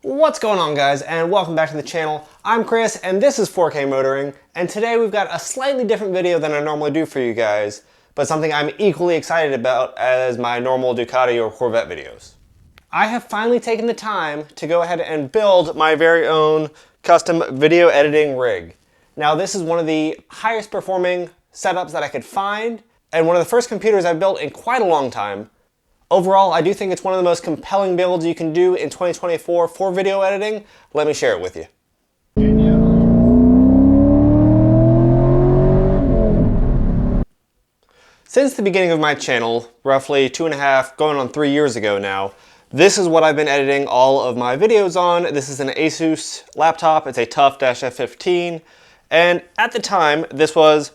What's going on, guys, and welcome back to the channel. I'm Chris and this is 4K Motoring, and today we've got a slightly different video than I normally do for you guys, but something I'm equally excited about as my normal Ducati or Corvette videos. I have finally taken the time to go ahead and build my very own custom video editing rig. Now, this is one of the highest performing setups that I could find, and one of the first computers I've built in quite a long time. Overall, I do think it's one of the most compelling builds you can do in 2024 for video editing. Let me share it with you. Since the beginning of my channel, roughly 2.5, going on 3 years ago now, this is what I've been editing all of my videos on. This is an Asus laptop. It's a Tuf-F15, and at the time, this was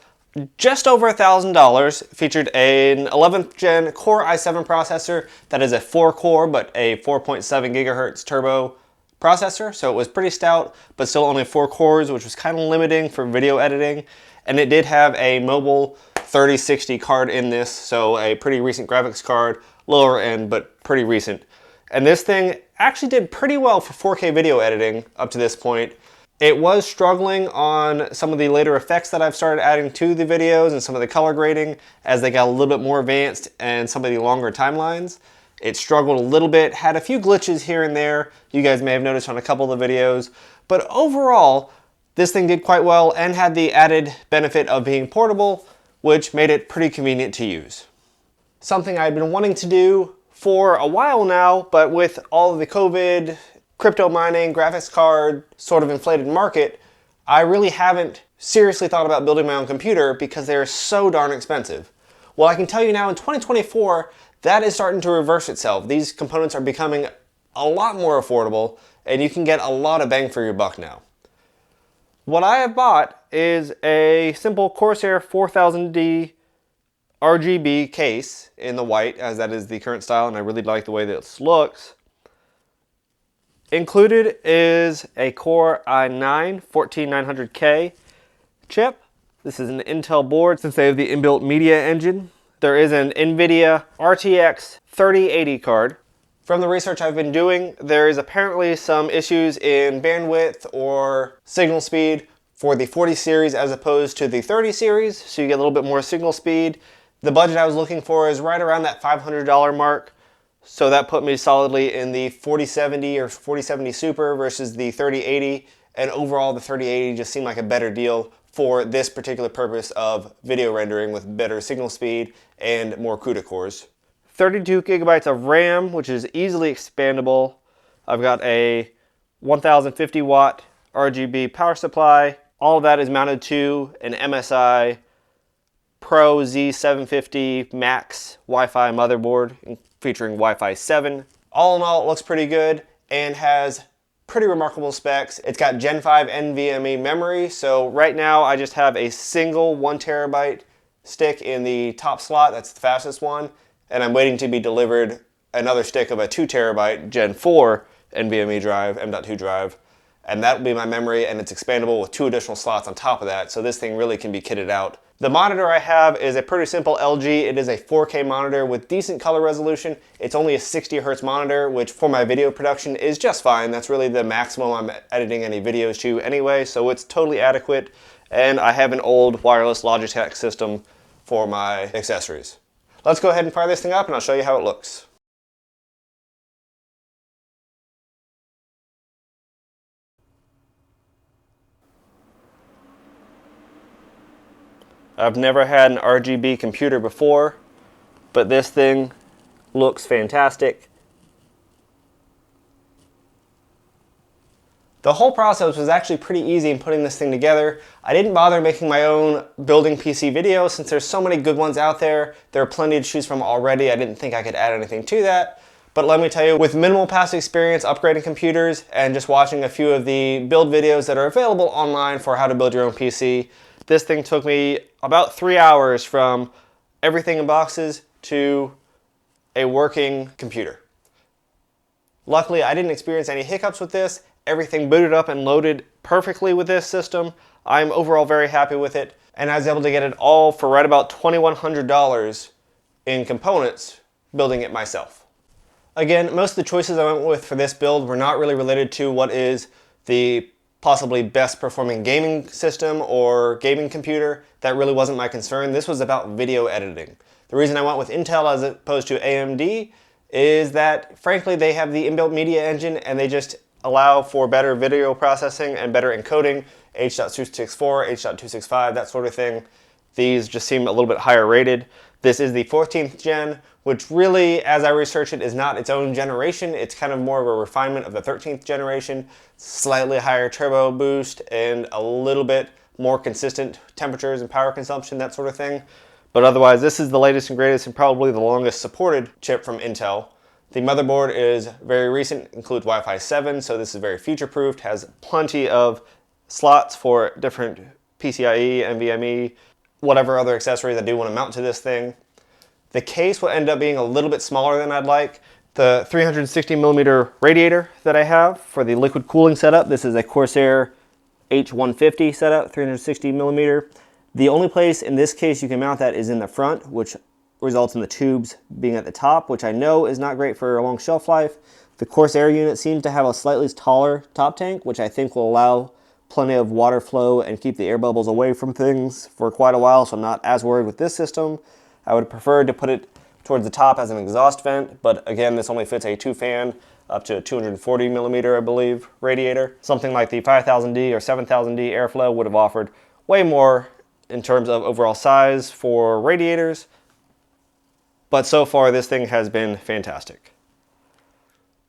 just over $1,000, featured an 11th gen Core i7 processor that is a 4-core but a 4.7 gigahertz turbo processor, so it was pretty stout, but still only 4 cores, which was kind of limiting for video editing. And it did have a mobile 3060 card in this, so a pretty recent graphics card, lower end, but pretty recent. And this thing actually did pretty well for 4K video editing up to this point. It was struggling on some of the later effects that I've started adding to the videos and some of the color grading as they got a little bit more advanced and some of the longer timelines. It struggled a little bit, had a few glitches here and there. You guys may have noticed on a couple of the videos, but overall, this thing did quite well and had the added benefit of being portable, which made it pretty convenient to use. Something I'd been wanting to do for a while now, but with all of the COVID, crypto mining, graphics card sort of inflated market, I really haven't seriously thought about building my own computer because they're so darn expensive. Well, I can tell you now in 2024, that is starting to reverse itself. These components are becoming a lot more affordable and you can get a lot of bang for your buck now. What I have bought is a simple Corsair 4000D RGB case in the white, as that is the current style, and I really like the way this looks. Included is a Core i9 14900K chip. This is an Intel board since they have the inbuilt media engine. There is an NVIDIA RTX3080 card. From the research I've been doing, there is apparently some issues in bandwidth or signal speed for the 40 series as opposed to the 30 series, so you get a little bit more signal speed. The budget I was looking for is right around that $500 mark. So that put me solidly in the 4070 or 4070 Super versus the 3080, and overall the 3080 just seemed like a better deal for this particular purpose of video rendering with better signal speed and more CUDA cores. 32 gigabytes of RAM, which is easily expandable. I've got a 1050 watt RGB power supply. All of that is mounted to an MSI Pro Z750 Max Wi-Fi motherboard featuring Wi-Fi 7. All in all, it looks pretty good and has pretty remarkable specs. It's got Gen 5 NVMe memory, so right now I just have a single 1 terabyte stick in the top slot. That's the fastest one, and I'm waiting to be delivered another stick of a 2 terabyte Gen 4 NVMe drive, M.2 drive, and that will be my memory, and it's expandable with 2 additional slots on top of that, so this thing really can be kitted out. The monitor I have is a pretty simple LG. It is a 4K monitor with decent color resolution. It's only a 60 Hz monitor, which for my video production is just fine. That's really the maximum I'm editing any videos to anyway, so it's totally adequate. And I have an old wireless Logitech system for my accessories. Let's go ahead and fire this thing up and I'll show you how it looks. I've never had an RGB computer before, but this thing looks fantastic. The whole process was actually pretty easy in putting this thing together. I didn't bother making my own building PC video since there's so many good ones out there. There are plenty to choose from already. I didn't think I could add anything to that. But let me tell you, with minimal past experience upgrading computers and just watching a few of the build videos that are available online for how to build your own PC, this thing took me about 3 hours from everything in boxes to a working computer. Luckily, I didn't experience any hiccups with this. Everything booted up and loaded perfectly with this system. I'm overall very happy with it, and I was able to get it all for right about $2,100 in components building it myself. Again, most of the choices I went with for this build were not really related to what is the possibly best performing gaming system or gaming computer. That really wasn't my concern. This was about video editing. The reason I went with Intel as opposed to AMD is that, frankly, they have the inbuilt media engine and they just allow for better video processing and better encoding, H.264, H.265, that sort of thing. These just seem a little bit higher rated. This is the 14th gen, which really, as I researched it, is not its own generation. It's kind of more of a refinement of the 13th generation, slightly higher turbo boost, and a little bit more consistent temperatures and power consumption, that sort of thing. But otherwise, this is the latest and greatest and probably the longest supported chip from Intel. The motherboard is very recent, includes Wi-Fi 7, so this is very future-proofed, has plenty of slots for different PCIe, NVMe, whatever other accessories I do want to mount to this thing. The case will end up being a little bit smaller than I'd like. The 360mm radiator that I have for the liquid cooling setup, this is a Corsair H150 setup, 360mm. The only place in this case you can mount that is in the front, which results in the tubes being at the top, which I know is not great for a long shelf life. The Corsair unit seems to have a slightly taller top tank, which I think will allow plenty of water flow and keep the air bubbles away from things for quite a while, so I'm not as worried with this system. I would prefer to put it towards the top as an exhaust vent, but again, this only fits a 2-fan up to a 240mm, I believe, radiator. Something like the 5000D or 7000D airflow would have offered way more in terms of overall size for radiators, but so far this thing has been fantastic.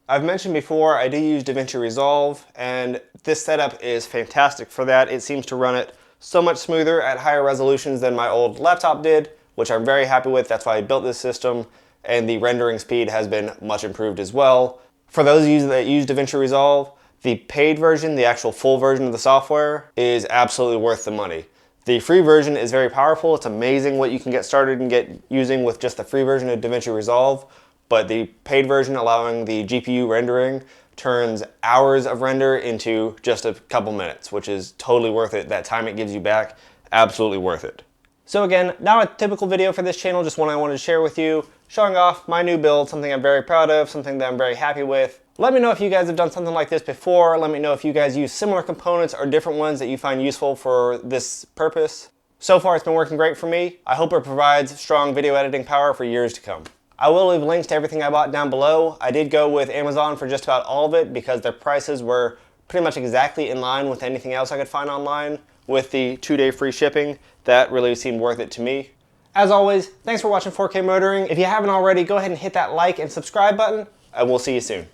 I've mentioned before I do use DaVinci Resolve, and this setup is fantastic for that. It seems to run it so much smoother at higher resolutions than my old laptop did, which I'm very happy with. That's why I built this system, and the rendering speed has been much improved as well. For those of you that use DaVinci Resolve, the paid version, the actual full version of the software, is absolutely worth the money. The free version is very powerful. It's amazing what you can get started and get using with just the free version of DaVinci Resolve. But the paid version, allowing the GPU rendering, turns hours of render into just a couple minutes, which is totally worth it. That time it gives you back, absolutely worth it. So again, not a typical video for this channel, just one I wanted to share with you, showing off my new build, something I'm very proud of, something that I'm very happy with. Let me know if you guys have done something like this before. Let me know if you guys use similar components or different ones that you find useful for this purpose. So far, it's been working great for me. I hope it provides strong video editing power for years to come. I will leave links to everything I bought down below. I did go with Amazon for just about all of it because their prices were pretty much exactly in line with anything else I could find online. With the 2-day free shipping, that really seemed worth it to me. As always, thanks for watching 4K Motoring. If you haven't already, go ahead and hit that like and subscribe button, and we'll see you soon.